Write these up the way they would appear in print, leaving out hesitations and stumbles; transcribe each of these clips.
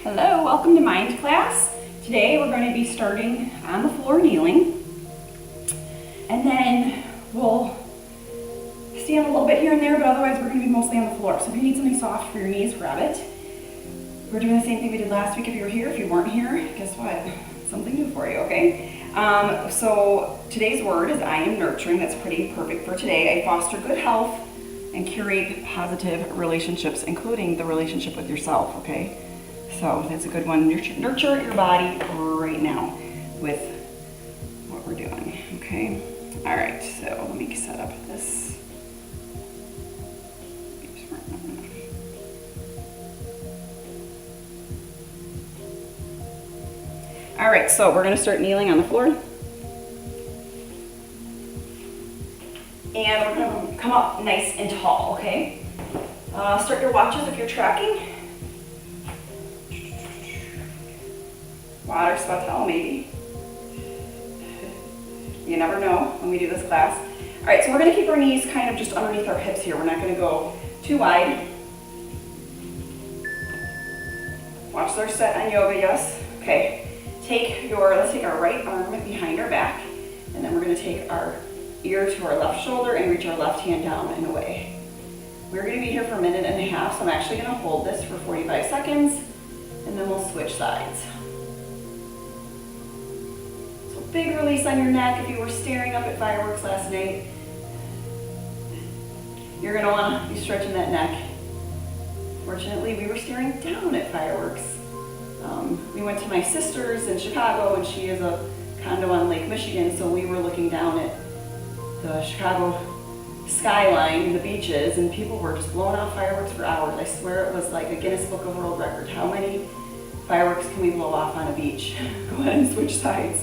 Hello, welcome to Mind class. Today we're going to be starting on the floor kneeling, and then we'll stand a little bit here and there, but otherwise we're going to be mostly on the floor. So if you need something soft for your knees, grab it. We're doing the same thing we did last week if you were here. If you weren't here, guess what? Something new for you, okay? So today's word is I am nurturing. That's pretty perfect for today. I foster good health and curate positive relationships, including the relationship with yourself, okay? So that's a good one. Nurture your body right now with what we're doing, okay? All right, so let me set up this. All right, so we're gonna start kneeling on the floor. And we're gonna come up nice and tall, okay? Start your watches if you're tracking. Water spattel, maybe. You never know when we do this class. All right, so we're gonna keep our knees kind of just underneath our hips here. We're not gonna go too wide. Watch their set on yoga, yes. Okay, let's take our right arm behind our back, and then we're gonna take our ear to our left shoulder and reach our left hand down and away. We're gonna be here for a minute and a half, so I'm actually gonna hold this for 45 seconds, and then we'll switch sides. Big release on your neck if you were staring up at fireworks last night. You're gonna wanna be stretching that neck. Fortunately, we were staring down at fireworks. We went to my sister's in Chicago, and she has a condo on Lake Michigan, so we were looking down at the Chicago skyline and the beaches, and people were just blowing off fireworks for hours. I swear it was like a Guinness Book of World Record. How many fireworks can we blow off on a beach? Go ahead and switch sides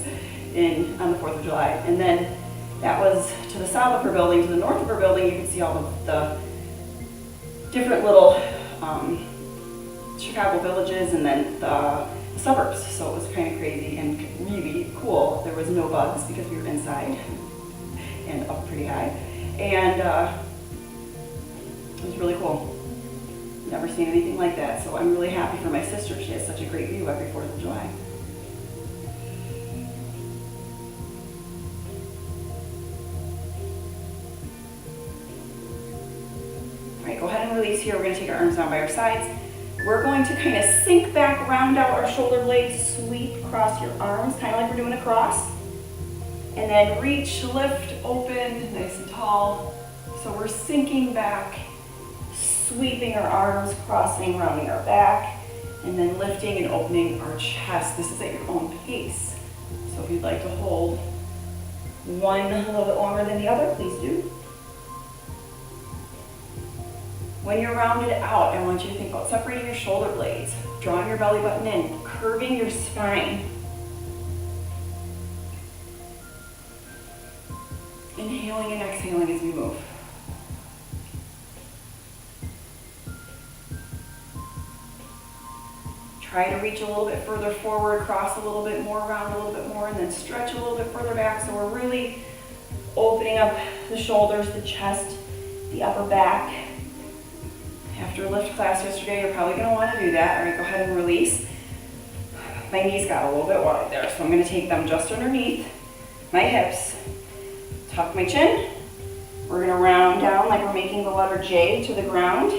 on the 4th of July. And then that was to the south of her building. To the north of her building, you can see all of the different little Chicago villages and then the suburbs. So it was kind of crazy and really cool. There was no bugs because we were inside and up pretty high. And it was really cool. Never seen anything like that. So I'm really happy for my sister. She has such a great view every 4th of July. Go ahead and release here. We're going to take our arms down by our sides. We're going to kind of sink back, round out our shoulder blades, sweep across your arms, kind of like we're doing a cross. And then reach, lift, open, nice and tall. So we're sinking back, sweeping our arms, crossing, rounding our back, and then lifting and opening our chest. This is at your own pace. So if you'd like to hold one a little bit longer than the other, please do. When you're rounded out, I want you to think about separating your shoulder blades, drawing your belly button in, curving your spine. Inhaling and exhaling as we move. Try to reach a little bit further forward, cross a little bit more, round a little bit more, and then stretch a little bit further back. So we're really opening up the shoulders, the chest, the upper back. After a lift class yesterday, you're probably going to want to do that. All right, go ahead and release. My knees got a little bit wide there, so I'm going to take them just underneath my hips. Tuck my chin. We're going to round down like we're making the letter J to the ground.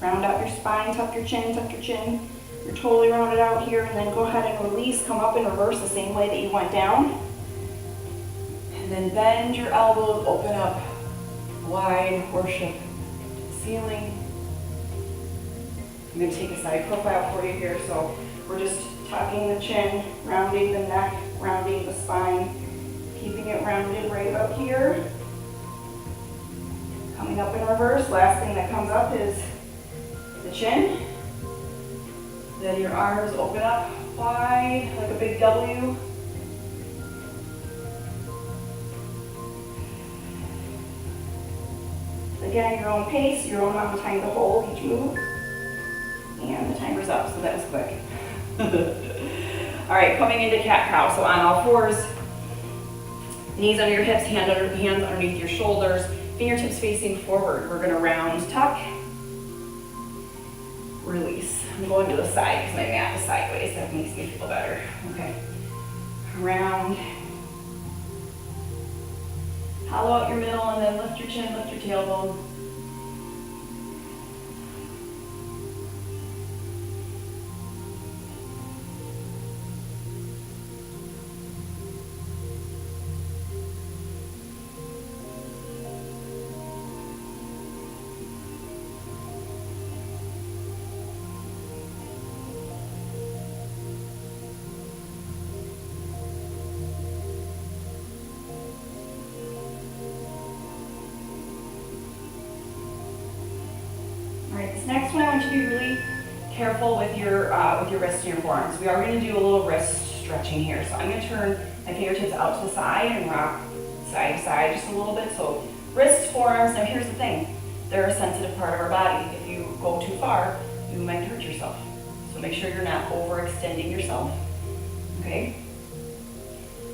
Round out your spine, tuck your chin, tuck your chin. You're totally rounded out here, and then go ahead and release. Come up in reverse the same way that you went down. And then bend your elbows, open up wide, worship. Ceiling. I'm going to take a side profile for you here. So we're just tucking the chin, rounding the neck, rounding the spine, keeping it rounded right up here. Coming up in reverse. Last thing that comes up is the chin. Then your arms open up wide like a big W. Again, your own pace, your own amount of time to hold each move. And the timer's up, so that was quick. All right, coming into cat-cow. So on all fours, knees under your hips, hands underneath your shoulders, fingertips facing forward. We're gonna round tuck, release. I'm going to the side because my mat is sideways. That makes me feel better. Okay. Around. Hollow out your middle and then lift your chin, lift your tailbone. Alright, this next one I want you to be really careful with your wrists and your forearms. We are going to do a little wrist stretching here. So I'm going to turn my fingertips out to the side and rock side to side just a little bit. So wrists, forearms. Now here's the thing. They're a sensitive part of our body. If you go too far, you might hurt yourself. So make sure you're not overextending yourself. Okay?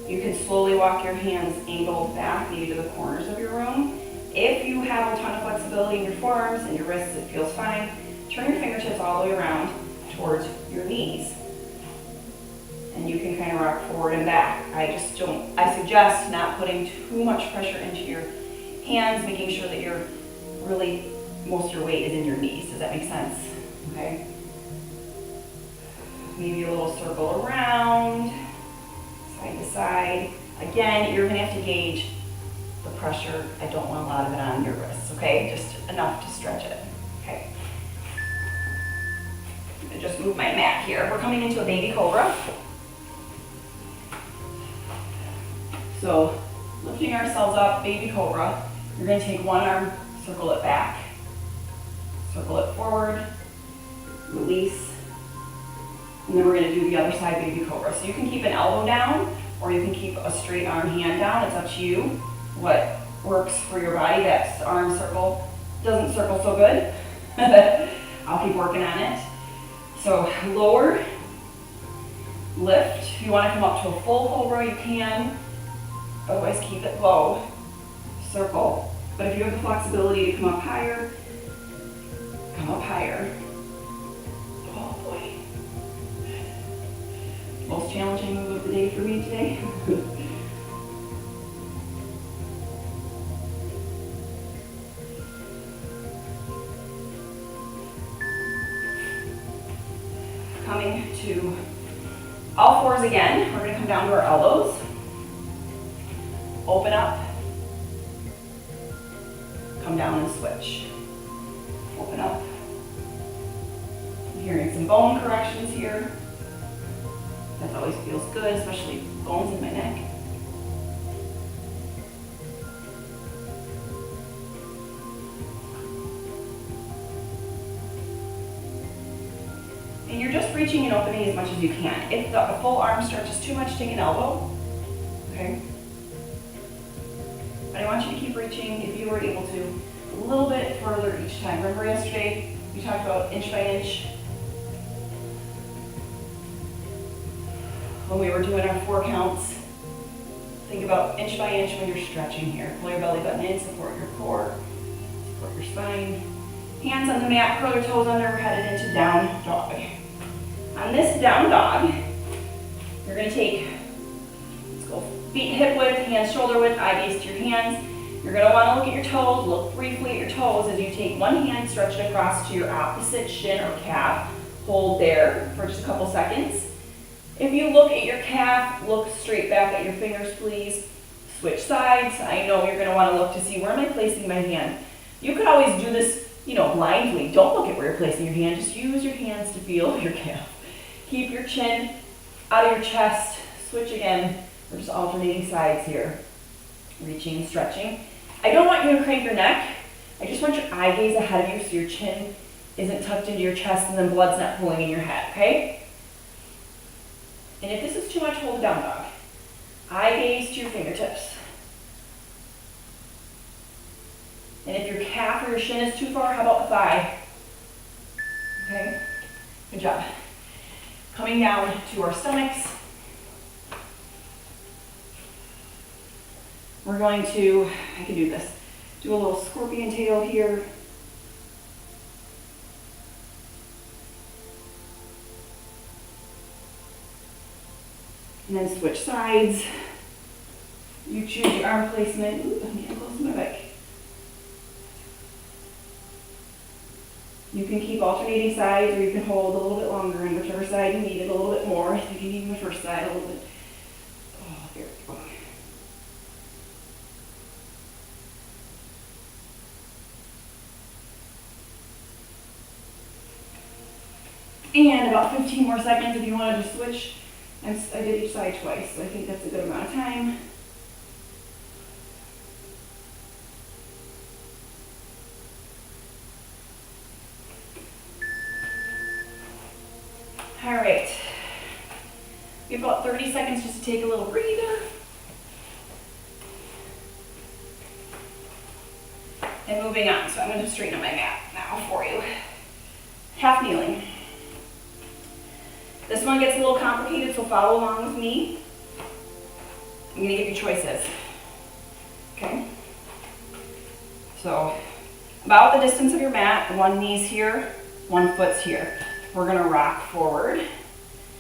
You can slowly walk your hands angled back, maybe to the corners of your room. If you have a ton of flexibility in your forearms and your wrists, it feels fine. Turn your fingertips all the way around towards your knees. And you can kind of rock forward and back. I suggest not putting too much pressure into your hands, making sure that you're really, most of your weight is in your knees. Does that make sense? Okay. Maybe a little circle around, side to side. Again, you're gonna have to gauge the pressure. I don't want a lot of it on your wrists, okay? Just enough to stretch it, okay? I'm gonna just move my mat here. We're coming into a baby cobra. So, lifting ourselves up, baby cobra. You're gonna take one arm, circle it back, circle it forward, release, and then we're gonna do the other side, baby cobra. So you can keep an elbow down, or you can keep a straight arm hand down. It's up to you. What works for your body. That arm circle doesn't circle so good. I'll keep working on it. So lower, lift. If you want to come up to a full cobra, you can. Otherwise, keep it low. Circle. But if you have the flexibility to come up higher, come up higher. Oh boy. Most challenging move of the day for me today. Coming to all fours again. We're going to come down to our elbows. Open up. Come down and switch. Open up. I'm hearing some bone corrections here. That always feels good, especially bones in my neck. And you're just reaching and opening as much as you can. If the full arm stretch is too much, take an elbow. Okay? But I want you to keep reaching, if you were able to, a little bit further each time. Remember yesterday, we talked about inch by inch? When we were doing our 4 counts, think about inch by inch when you're stretching here. Pull your belly button in, support your core, support your spine. Hands on the mat, curl your toes under, we're headed into down dog. On this down dog, you're gonna take, let's go feet hip width, hands shoulder width, eye gaze to your hands. You're gonna wanna look at your toes, look briefly at your toes as you take one hand, stretch it across to your opposite shin or calf. Hold there for just a couple seconds. If you look at your calf, look straight back at your fingers, please. Switch sides. I know you're gonna wanna look to see, where am I placing my hand? You could always do this, blindly. Don't look at where you're placing your hand. Just use your hands to feel your calf. Keep your chin out of your chest. Switch again. We're just alternating sides here. Reaching and stretching. I don't want you to crank your neck. I just want your eye gaze ahead of you so your chin isn't tucked into your chest and then blood's not pooling in your head, okay? And if this is too much, hold it down dog. Eye gaze to your fingertips. And if your calf or your shin is too far, how about the thigh? Okay, good job. Coming down to our stomachs. We're going to, I can do this, do a little scorpion tail here. And then switch sides. You choose your arm placement. Ooh, I'm getting close to my bike. You can keep alternating sides, or you can hold a little bit longer on whichever side you need it a little bit more. You can even the first side a little bit. Oh, there we go. And about 15 more seconds if you want to just switch. I did each side twice, so I think that's a good amount of time. All right. We have about 30 seconds just to take a little breather. And moving on, so I'm going to straighten up my mat now for you. Half kneeling. This one gets a little complicated, so follow along with me. I'm going to give you choices. Okay? So, about the distance of your mat, one knee's here, one foot's here. We're going to rock forward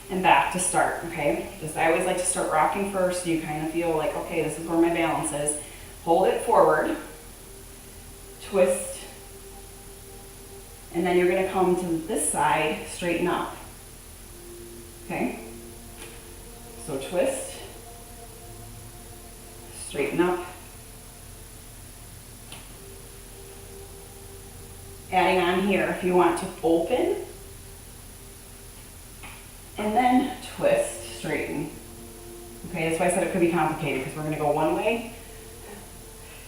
and back to start, okay? Just I always like to start rocking first, so you kind of feel like, okay, this is where my balance is. Hold it forward, twist, and then you're going to come to this side, straighten up. Okay? So twist, straighten up. Adding on here, if you want to open, and then twist, straighten. Okay, that's why I said it could be complicated, because we're going to go one way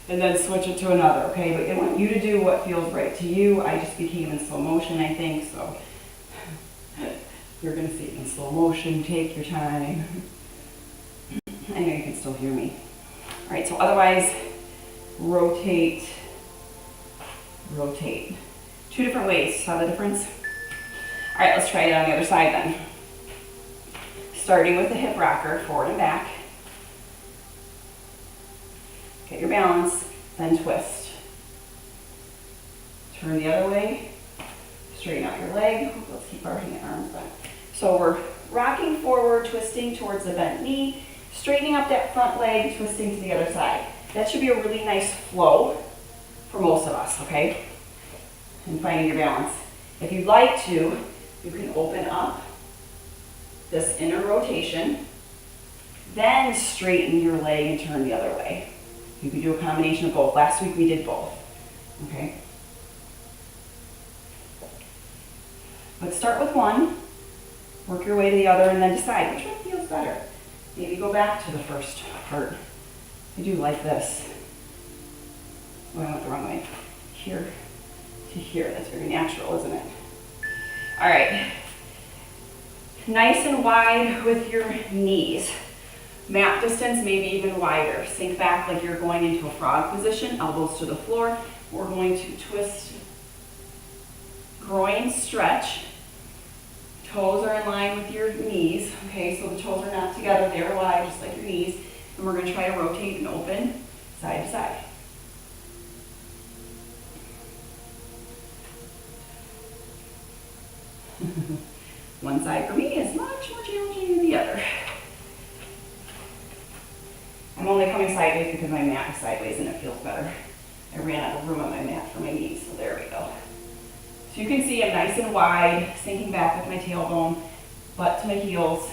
and then switch it to another, okay? But I want you to do what feels right to you. I just became in slow motion, I think, so you're going to see it in slow motion. Take your time. I know you can still hear me. All right, so otherwise, rotate, rotate. Two different ways. Saw the difference? All right, let's try it on the other side then. Starting with the hip rocker, forward and back. Get your balance, then twist. Turn the other way. Straighten out your leg. Let's keep our arms back. So we're rocking forward, twisting towards the bent knee, straightening up that front leg, twisting to the other side. That should be a really nice flow for most of us, okay? And finding your balance. If you'd like to, you can open up this inner rotation, then straighten your leg and turn the other way. You can do a combination of both. Last week we did both, okay? But start with one, work your way to the other, and then decide which one feels better. Maybe go back to the first part. I do like this. Oh, I went the wrong way. Here to here. That's very natural, isn't it? All right. Nice and wide with your knees. Mat distance, maybe even wider. Sink back like you're going into a frog position, elbows to the floor. We're going to twist, groin stretch. Toes are in line with your knees. Okay, so the toes are not together, they're wide, just like your knees. And we're going to try to rotate and open side to side. One side for me is much more challenging than the other. I'm only coming sideways because my mat is sideways and it feels better. I ran out of room on my mat for my knees, so there we go. So you can see I'm nice and wide, sinking back with my tailbone, butt to my heels.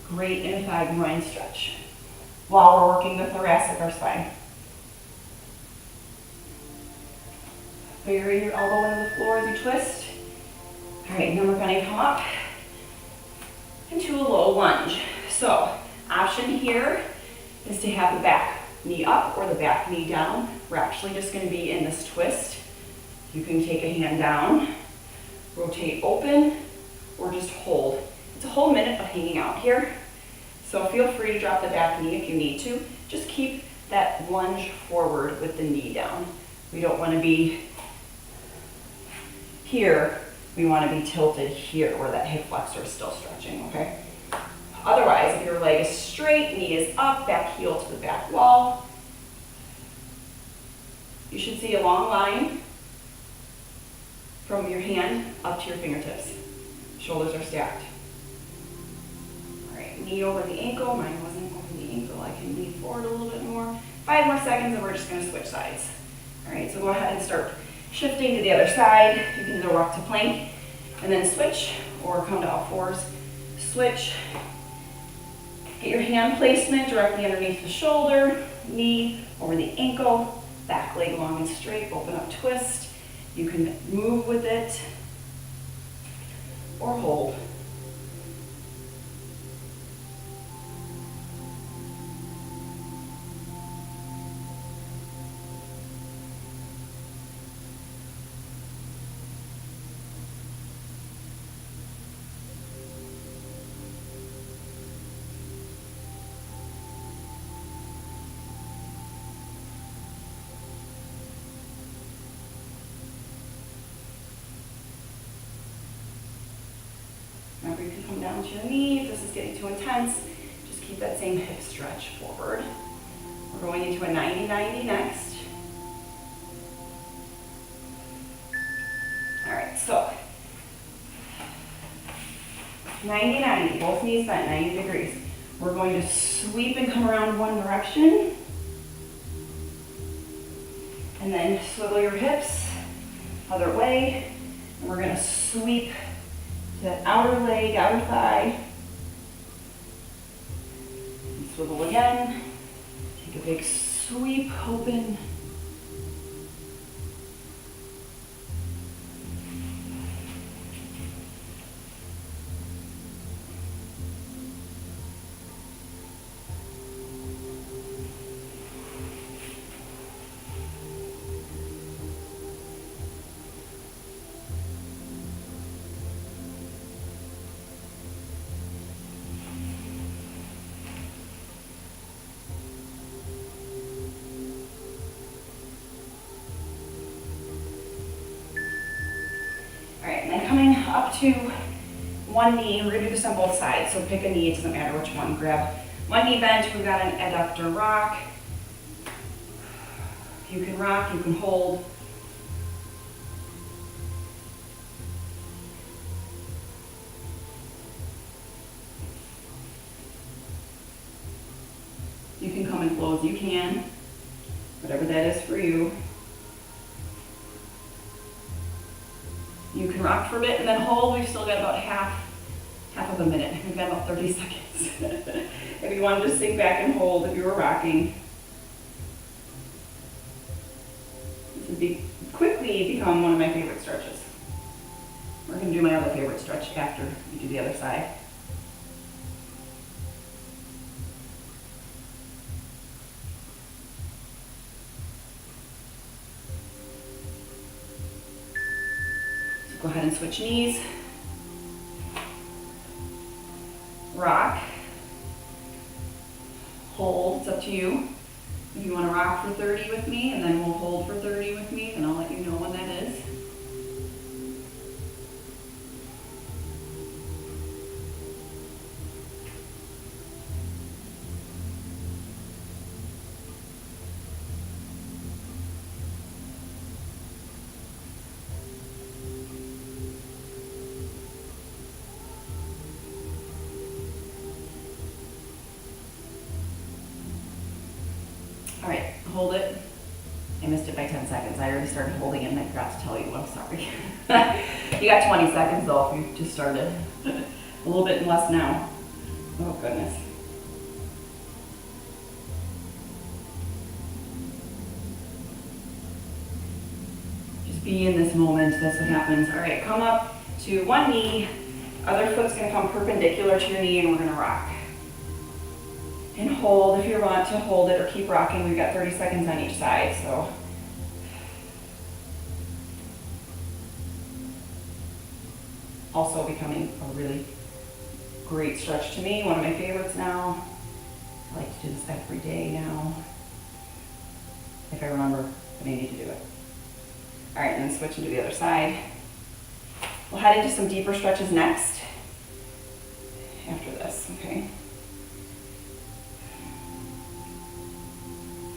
Great inner thigh groin stretch while we're working the thoracic or spine. Bury your elbow into the floor as you twist. All right, now we're going to come up into a low lunge. So, option here is to have the back knee up or the back knee down. We're actually just going to be in this twist. You can take a hand down, rotate open, or just hold. It's a whole minute of hanging out here. So feel free to drop the back knee if you need to. Just keep that lunge forward with the knee down. We don't want to be here. We want to be tilted here where that hip flexor is still stretching, okay? Otherwise, if your leg is straight, knee is up, back heel to the back wall, you should see a long line from your hand up to your fingertips. Shoulders are stacked. knee over the ankle. Mine wasn't over the ankle. I can lean forward a little bit more. 5 more seconds and we're just gonna switch sides. All right, so go ahead and start shifting to the other side. You can either walk to plank and then switch, or come to all fours, switch. Get your hand placement directly underneath the shoulder, knee over the ankle, back leg long and straight, open up, twist. You can move with it or hold. Remember, you can come down to your knee. If this is getting too intense, just keep that same hip stretch forward. We're going into a 90-90 next. All right, so 90-90, both knees bent 90 degrees. We're going to sweep and come around one direction. And then swivel your hips, other way. And we're gonna sweep that outer leg, outer thigh. And swivel again. Take a big sweep, open. All right, and then coming up to one knee, we're gonna do this on both sides, so pick a knee, it doesn't matter which one. Grab one knee bent, we've got an adductor rock. You can rock, you can hold. You can come and flow as you can, whatever that is for you. You can rock for a bit and then hold. We've still got about half of a minute. We've got about 30 seconds. If you want to just sink back and hold if you were rocking. This would quickly become one of my favorite stretches. We're going to do my other favorite stretch after we do the other side. Go ahead and switch knees. Rock. Hold, it's up to you. If you want to rock for 30 with me and then we'll hold for 30 with me, then I'll let you know when that is. All right, hold it. I missed it by 10 seconds. I already started holding it and I forgot to tell you. I'm sorry. You got 20 seconds though if you just started. A little bit less now. Oh goodness. Just be in this moment. That's what happens. All right, come up to one knee. Other foot's gonna come perpendicular to your knee and we're gonna rock. And hold if you want to hold it or keep rocking. We've got 30 seconds on each side, so. Also becoming a really great stretch to me, one of my favorites now. I like to do this every day now. If I remember that I need to do it. All right, and then switching to the other side. We'll head into some deeper stretches next after this, okay?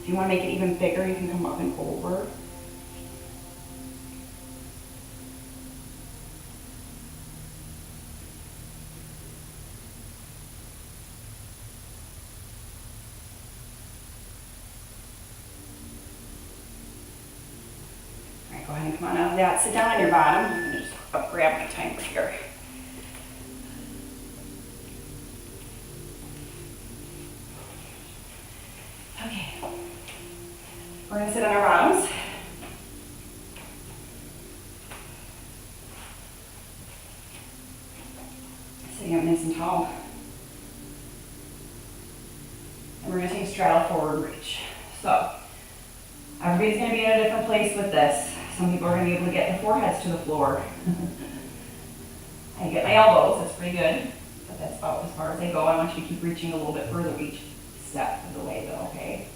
If you want to make it even bigger, you can come up and over. right, go ahead and come on out of that. Sit down on your bottom. I'm gonna just grab my timer here. Okay. We're gonna sit on our bottoms. Sitting up nice and tall. And we're gonna take a straddle forward reach. So, everybody's gonna be in a different place with this. Some people are gonna be able to get their foreheads to the floor. I get my elbows, that's pretty good. But that's about as far as I go. I want you to keep reaching a little bit further each step of the way though, okay?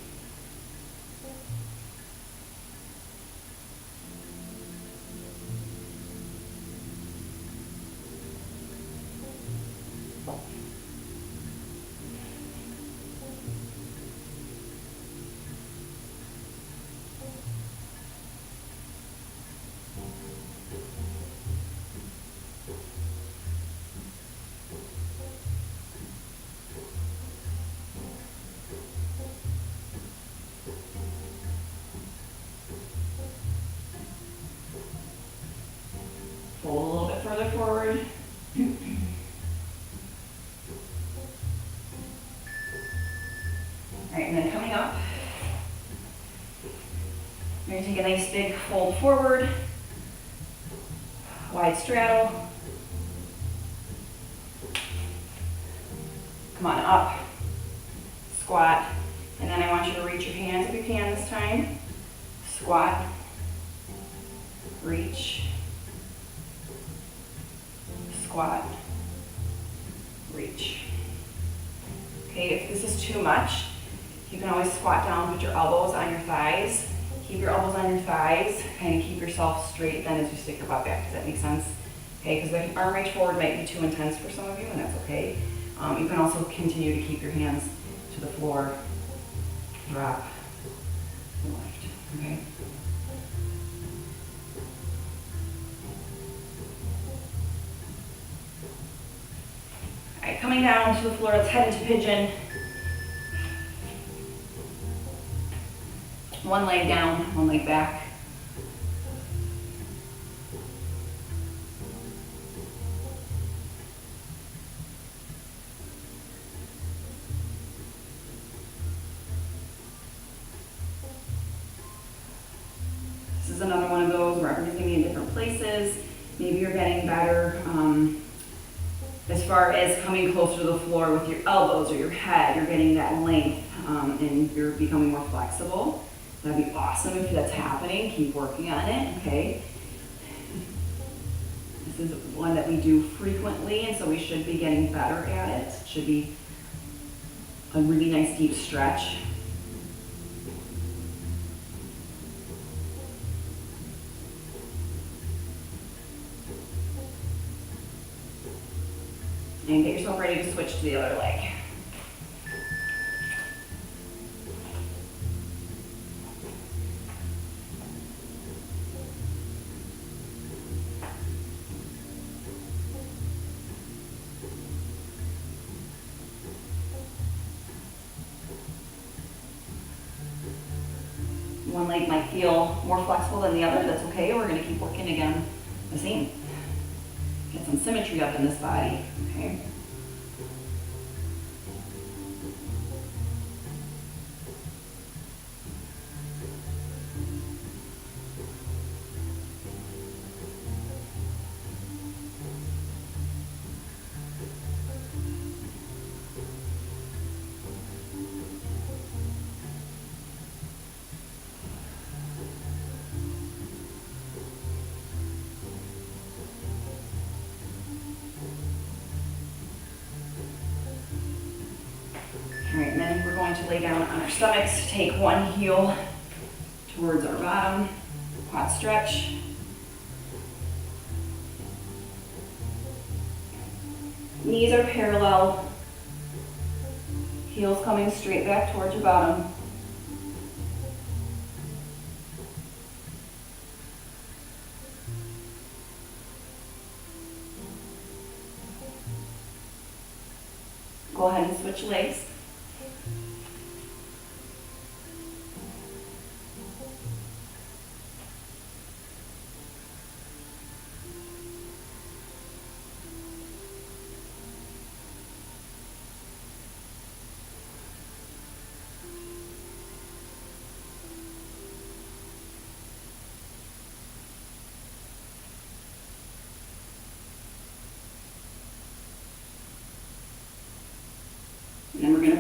Fold a little bit further forward. All right, and then coming up, you're gonna take a nice big fold forward, wide straddle. Come on up, squat, and then I want you to reach your hands if you can this time. Squat, reach, squat, reach. Okay, if this is too much, you can always squat down, put your elbows on your thighs. Keep your elbows on your thighs, kind of keep yourself straight then as you stick your butt back. Does that make sense? Okay, because the arm reach forward might be too intense for some of you, and that's okay. You can also continue to keep your hands to the floor, drop, and lift, okay? All right, coming down to the floor, let's head into pigeon. One leg down, one leg back. This is another one of those where everybody's gonna be in different places. Maybe you're getting better as far as coming closer to the floor with your elbows or your head. You're getting that length and you're becoming more flexible. That'd be awesome if that's happening. Keep working on it, okay? This is one that we do frequently, and so we should be getting better at it. It should be a really nice deep stretch. And get yourself ready to switch to the other leg. One leg might feel more flexible than the other, that's okay. We're gonna keep working again the same. Get some symmetry up in this body, okay? All right, and then we're going to lay down on our stomachs, take one heel towards our bottom, quad stretch. Knees are parallel, heels coming straight back towards your bottom. Go ahead and switch legs.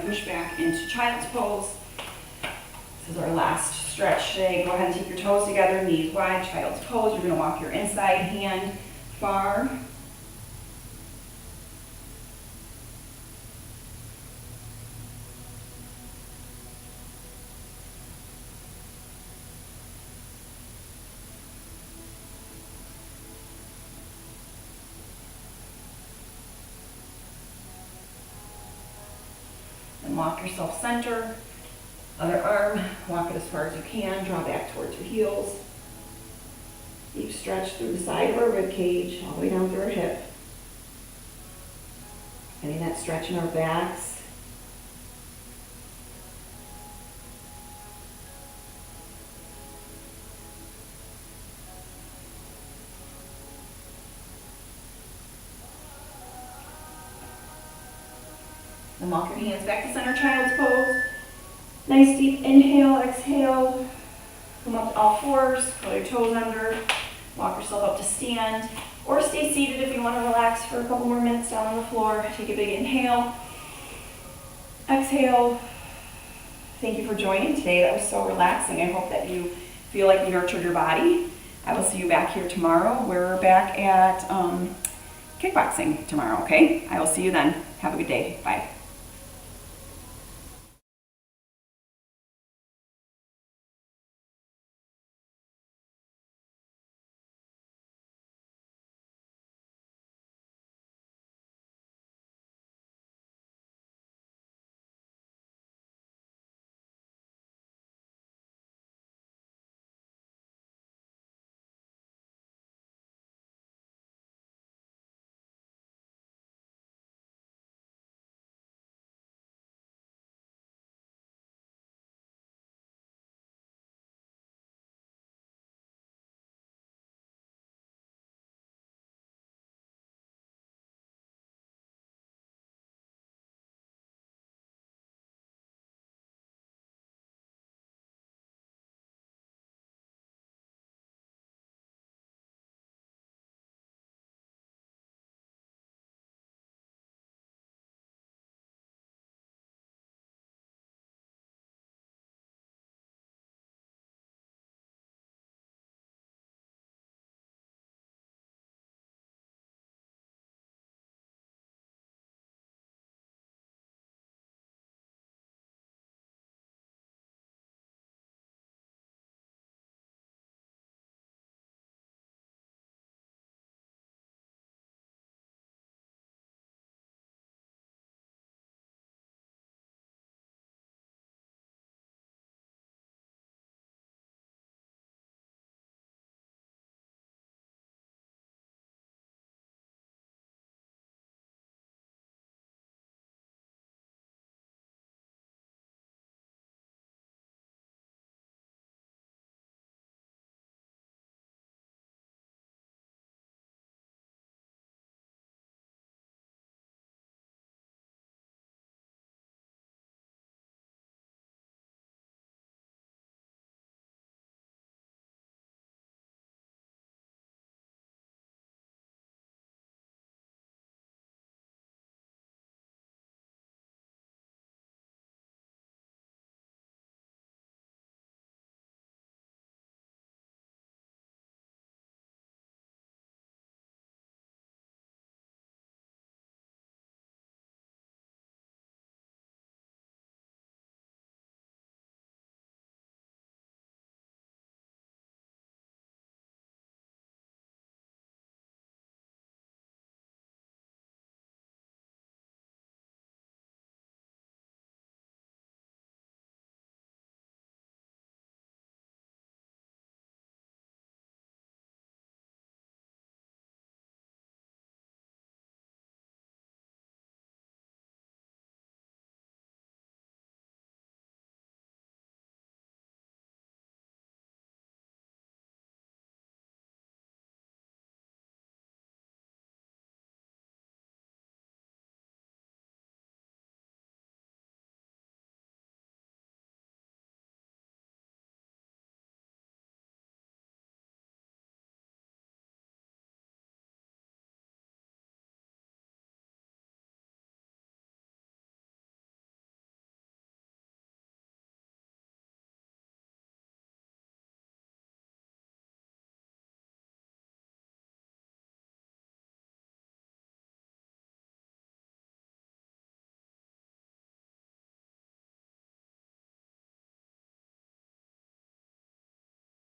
push back into child's pose. This is our last stretch today. Go ahead and take your toes together, knees wide, child's pose. You're going to walk your inside hand far. And walk yourself center. Other arm, walk it as far as you can. Draw back towards your heels. Deep stretch through the side of our rib cage, all the way down through our hip. Getting that stretch in our backs. Then walk your hands back to center, child's pose. Nice deep inhale, exhale. Come up to all fours, curl your toes under. Walk yourself up to stand. Or stay seated if you want to relax for a couple more minutes down on the floor. Take a big inhale. Exhale. Thank you for joining today. That was so relaxing. I hope that you feel like you nurtured your body. I will see you back here tomorrow. We're back at kickboxing tomorrow, okay? I will see you then. Have a good day. Bye.